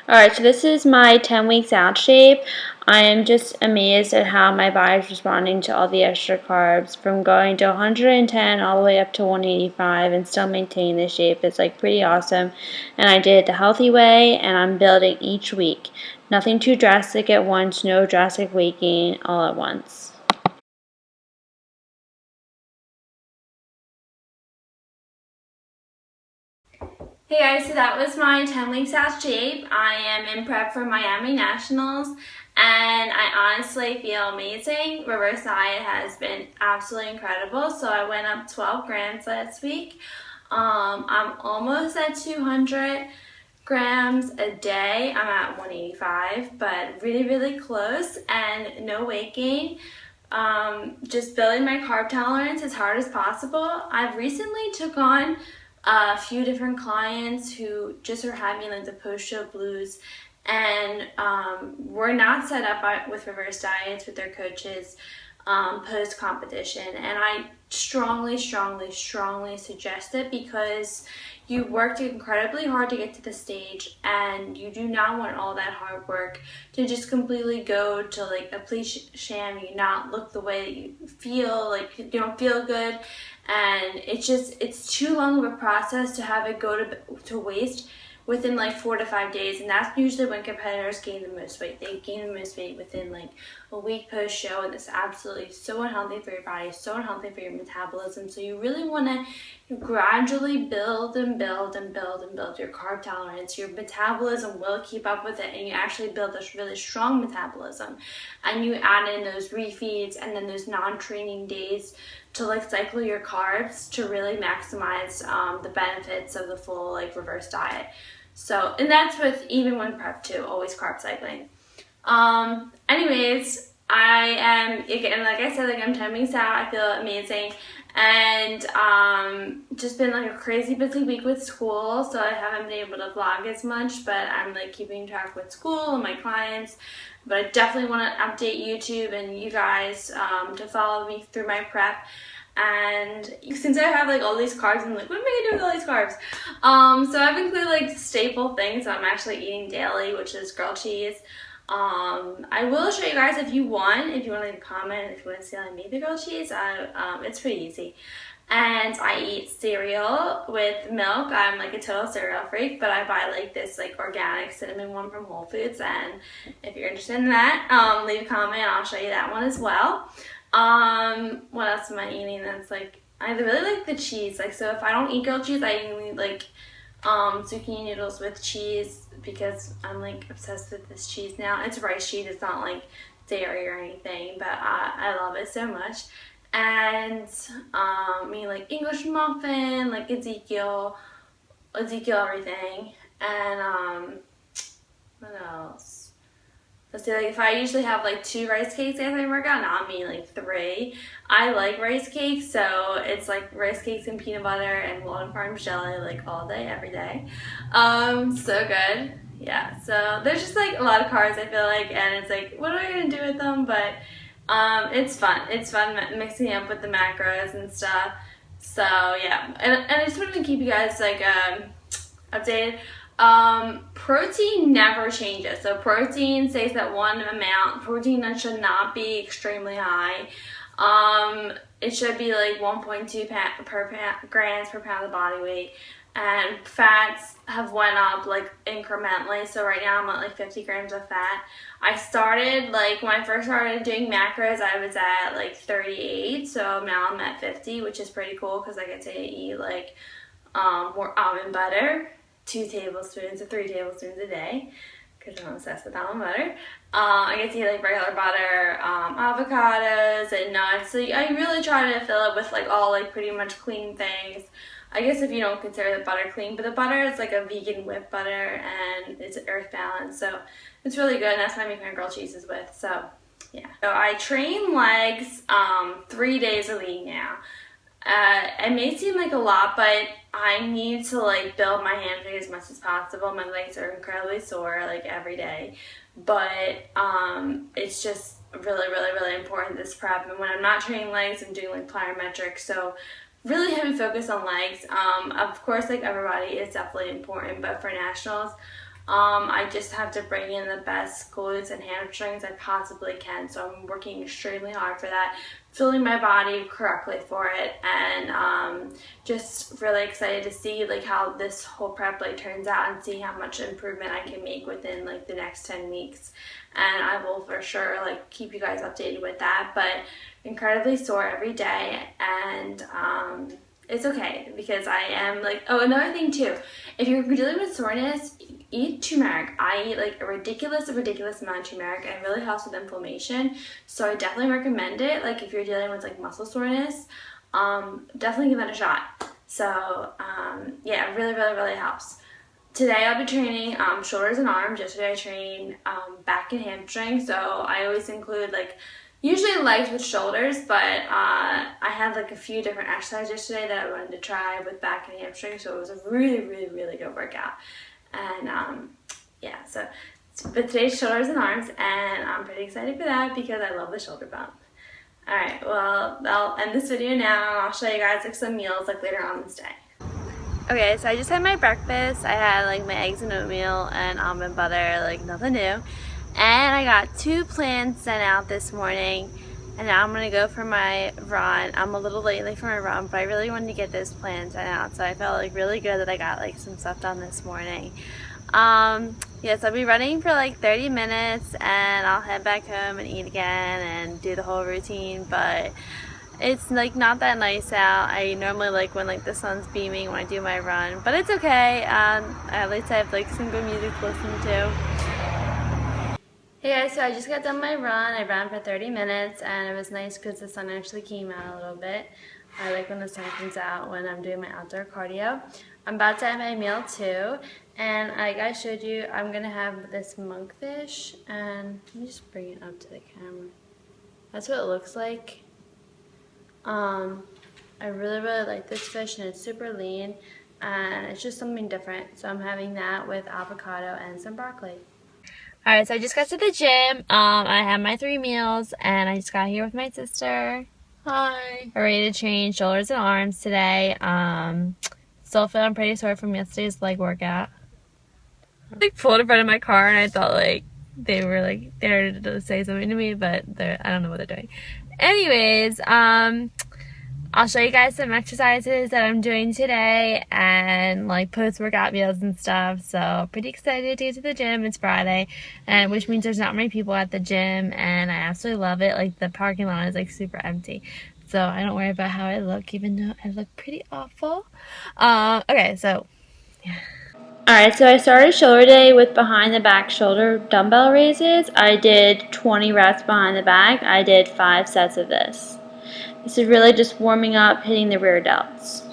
Alright, so this is my 10 weeks out shape. I am just amazed at how my body is responding to all the extra carbs. From going to 110 all the way up to 185 and still maintaining the shape is like pretty awesome. And I did it the healthy way, and I'm building each week. Nothing too drastic at once, no drastic weight gain all at once. Hey guys, so that was my 10 weeks out shape. I am in prep for Miami Nationals, and I honestly feel amazing. Reverse diet has been absolutely incredible. So I went up 12 grams last week. I'm almost at 200 grams a day. I'm at 185, but really close, and no weight gain. Just building my carb tolerance as hard as possible. I've recently took on a few different clients who just are having like the post-show blues, and we're not set up with reverse diets with their coaches post-competition, and I strongly suggest it because you worked incredibly hard to get to the stage, and you do not want all that hard work to just completely go to like a police sham. You not look the way that you feel, like you don't feel good, and it's too long of a process to have it go to waste within like 4 to 5 days. And that's usually when competitors gain the most weight. They gain the most weight within like a week post show, and it's absolutely so unhealthy for your body, so unhealthy for your metabolism. So you really want to gradually build and build your carb tolerance. Your metabolism will keep up with it, and you actually build this really strong metabolism, and you add in those refeeds and then those non-training days to like cycle your carbs to really maximize the benefits of the full like reverse diet. So, and that's with even when prep too, always carb cycling. Anyways, I am, again, like I said, like I'm 10 weeks out. I feel amazing, and just been like a crazy busy week with school, so I haven't been able to vlog as much, but I'm like keeping track with school and my clients. But I definitely want to update YouTube and you guys to follow me through my prep. And since I have like all these carbs, I'm like, what am I gonna do with all these carbs? So I've included like staple things that I'm actually eating daily, which is grilled cheese. I will show you guys if you want to leave a comment, if you want to see how I make the grilled cheese. It's pretty easy. And I eat cereal with milk. I'm like a total cereal freak, but I buy like this like organic cinnamon one from Whole Foods, and if you're interested in that, leave a comment. I'll show you that one as well. What else am I eating that's like, I really like the cheese. Like, so if I don't eat grilled cheese, I eat like zucchini noodles with cheese, because I'm like obsessed with this cheese now. It's rice cheese, it's not like dairy or anything, but I love it so much. And I mean like English muffin, like Ezekiel everything. And what else? Let's see, like if I usually have like 2 rice cakes after I work out, now I'm eating like 3. I like rice cakes, so it's like rice cakes and peanut butter and Walden Farms jelly like all day, every day. So good. Yeah, so there's just like a lot of carbs I feel like, and it's like, what am I gonna do with them? But it's fun. It's fun mixing up with the macros and stuff. So yeah, and I just wanted to keep you guys like updated. Protein never changes. So protein stays at one amount. Protein should not be extremely high. It should be like 1.2 grams per pound of body weight. And fats have went up like incrementally. So right now I'm at like 50 grams of fat. I started like, when I first started doing macros, I was at like 38. So now I'm at 50, which is pretty cool because I get to eat like more almond butter, 2 tablespoons or 3 tablespoons a day, because I'm obsessed with almond butter. I get to eat like regular butter, avocados and nuts. So I really try to fill it with like all like pretty much clean things. I guess if you don't consider the butter clean, but the butter is like a vegan whipped butter, and it's earth balanced, so it's really good, and that's what I make my grilled cheeses with. So yeah, so I train legs 3 days a week now. It may seem like a lot, but I need to like build my hamstring as much as possible. My legs are incredibly sore like every day, but it's just really important this prep. And when I'm not training legs, I'm doing like plyometrics, so really heavy focus on legs. Of course, like everybody, it's definitely important, but for nationals, I just have to bring in the best glutes and hamstrings I possibly can, so I'm working extremely hard for that, filling my body correctly for it, and just really excited to see like how this whole prep like turns out and see how much improvement I can make within like the next 10 weeks. And I will for sure like keep you guys updated with that, but incredibly sore every day, and it's okay because I am like, oh, another thing too, if you're dealing with soreness, eat turmeric. I eat like a ridiculous amount of turmeric, and it really helps with inflammation. So I definitely recommend it. Like if you're dealing with like muscle soreness, definitely give that a shot. So yeah, it really helps. Today I'll be training shoulders and arms. Yesterday I trained back and hamstring. So I always include like usually legs with shoulders, but I had like a few different exercises yesterday that I wanted to try with back and hamstring. So it was a really good workout. And yeah, so but today's shoulders and arms, and I'm pretty excited for that because I love the shoulder bump. Alright, well, I'll end this video now, and I'll show you guys like some meals like later on this day. Okay, so I just had my breakfast. I had like my eggs and oatmeal and almond butter, like nothing new. And I got 2 plans sent out this morning, and now I'm gonna go for my run. I'm a little late for my run, but I really wanted to get those plans sent out, so I felt like really good that I got like some stuff done this morning. Yes, I'll be running for like 30 minutes, and I'll head back home and eat again and do the whole routine, but it's like not that nice out. I normally like when like the sun's beaming when I do my run, but it's okay. At least I have like some good music to listen to. Hey guys, so I just got done my run. I ran for 30 minutes, and it was nice because the sun actually came out a little bit. I like when the sun comes out when I'm doing my outdoor cardio. I'm about to have my meal too, and like I showed you, I'm gonna have this monkfish, and let me just bring it up to the camera. That's what it looks like. I really like this fish, and it's super lean, and it's just something different. So I'm having that with avocado and some broccoli. Alright, so I just got to the gym. I had my 3 meals, and I just got here with my sister. Hi. We're ready to train shoulders and arms today. Still feeling pretty sore from yesterday's leg workout. I like pulled in front of my car, and I thought like they were like there to say something to me, but I don't know what they're doing. Anyways, I'll show you guys some exercises that I'm doing today and like post-workout meals and stuff. So pretty excited to get to the gym. It's Friday, and which means there's not many people at the gym, and I absolutely love it. Like the parking lot is like super empty, so I don't worry about how I look, even though I look pretty awful. Okay, so yeah. Alright, so I started shoulder day with behind the back shoulder dumbbell raises. I did 20 reps behind the back. I did 5 sets of this. This is really just warming up, hitting the rear delts.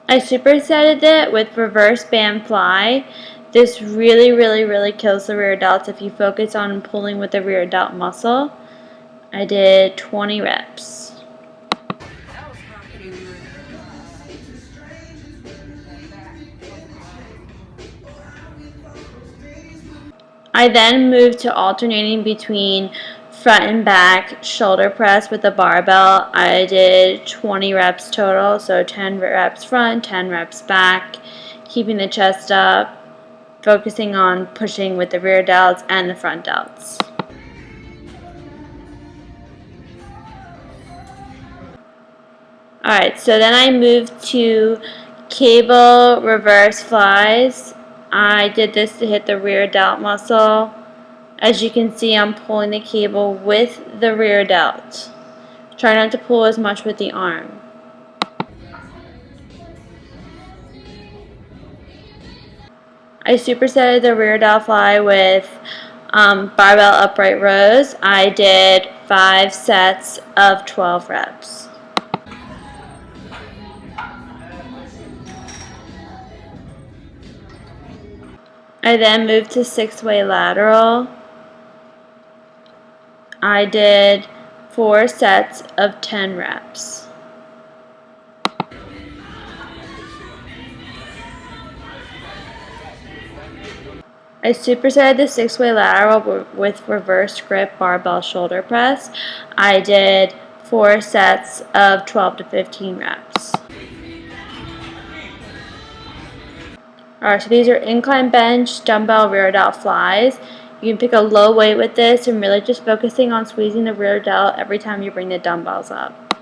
I supersetted it with reverse band fly. This really kills the rear delts if you focus on pulling with the rear delt muscle. I did 20 reps. I then moved to alternating between front and back shoulder press with the barbell. I did 20 reps total, so 10 reps front, 10 reps back, keeping the chest up, focusing on pushing with the rear delts and the front delts. Alright, so then I moved to cable reverse flies. I did this to hit the rear delt muscle. As you can see, I'm pulling the cable with the rear delt. Try not to pull as much with the arm. I supersetted the rear delt fly with barbell upright rows. I did 5 sets of 12 reps. I then moved to 6-way lateral. I did 4 sets of 10 reps. I supersetted the 6-way lateral with reverse grip barbell shoulder press. I did 4 sets of 12 to 15 reps. Alright, so these are incline bench, dumbbell, rear delt flies. You can pick a low weight with this and really just focusing on squeezing the rear delt every time you bring the dumbbells up.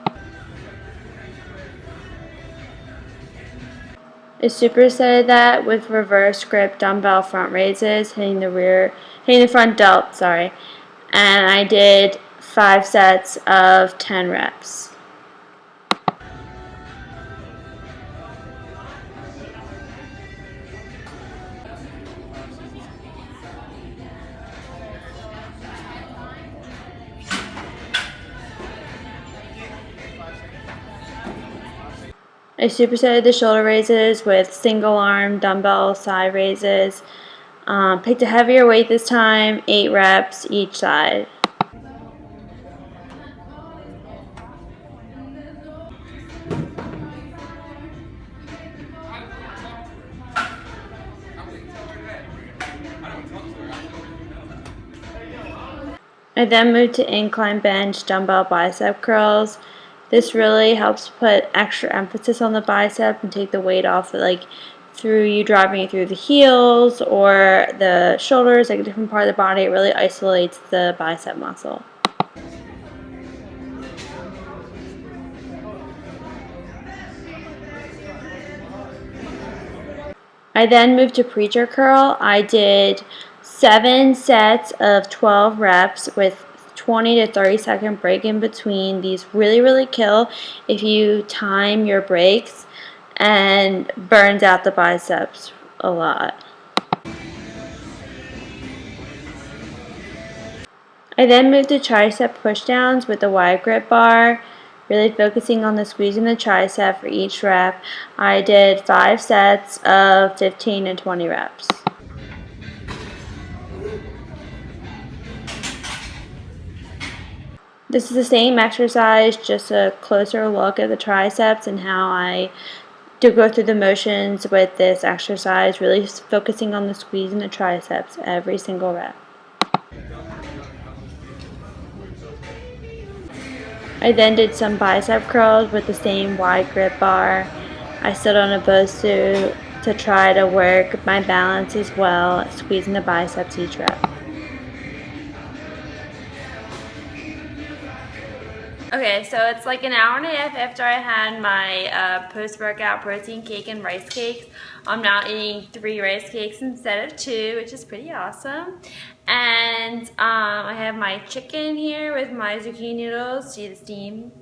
I supersetted that with reverse grip dumbbell front raises, hitting the front delt, sorry. And I did 5 sets of 10 reps. I supersetted the shoulder raises with single arm dumbbell side raises. Picked a heavier weight this time, 8 reps each side. I then moved to incline bench dumbbell bicep curls. This really helps put extra emphasis on the bicep and take the weight off, like through you driving it through the heels or the shoulders, like a different part of the body. It really isolates the bicep muscle. I then moved to preacher curl. I did 7 sets of 12 reps with 20 to 30-second break in between. These really kill if you time your breaks and burns out the biceps a lot. I then moved to tricep pushdowns with the wide grip bar, really focusing on the squeezing the tricep for each rep. I did 5 sets of 15 and 20 reps. This is the same exercise, just a closer look at the triceps and how I do go through the motions with this exercise, really focusing on the squeeze in the triceps every single rep. I then did some bicep curls with the same wide grip bar. I stood on a BOSU to try to work my balance as well, squeezing the biceps each rep. Okay, so it's like an hour and a half after I had my post-workout protein cake and rice cakes. I'm now eating 3 rice cakes instead of 2, which is pretty awesome. And I have my chicken here with my zucchini noodles. See the steam?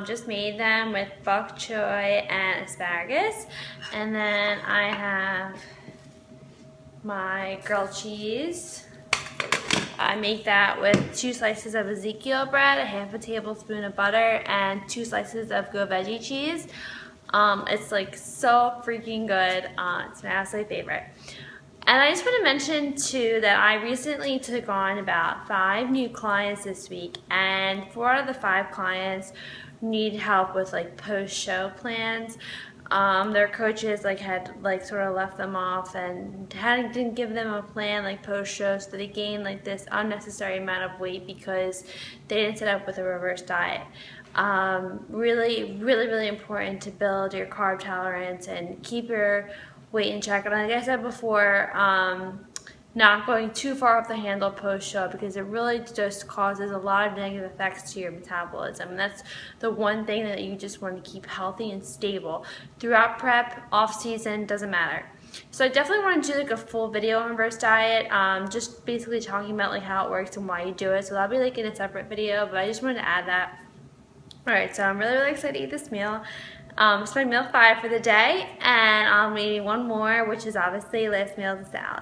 Just made them with bok choy and asparagus. And then I have my grilled cheese. I make that with 2 slices of Ezekiel bread, a half a tablespoon of butter, and 2 slices of Go Veggie cheese. It's like so freaking good. It's my absolute favorite. And I just want to mention too that I recently took on about 5 new clients this week, and 4 out of the 5 clients need help with like post-show plans. Their coaches had sort of left them off and didn't give them a plan like post-show, so they gained like this unnecessary amount of weight because they didn't set up with a reverse diet. Really important to build your carb tolerance and keep your weight in check. And like I said before, not going too far off the handle post-show, because it really just causes a lot of negative effects to your metabolism. And that's the one thing that you just want to keep healthy and stable throughout prep, off-season, doesn't matter. So I definitely want to do like a full video on reverse diet, just basically talking about like how it works and why you do it. So that'll be like in a separate video, but I just wanted to add that. Alright, so I'm really excited to eat this meal. It's my meal 5 for the day, and I'm eating one more, which is obviously last meal, the salad.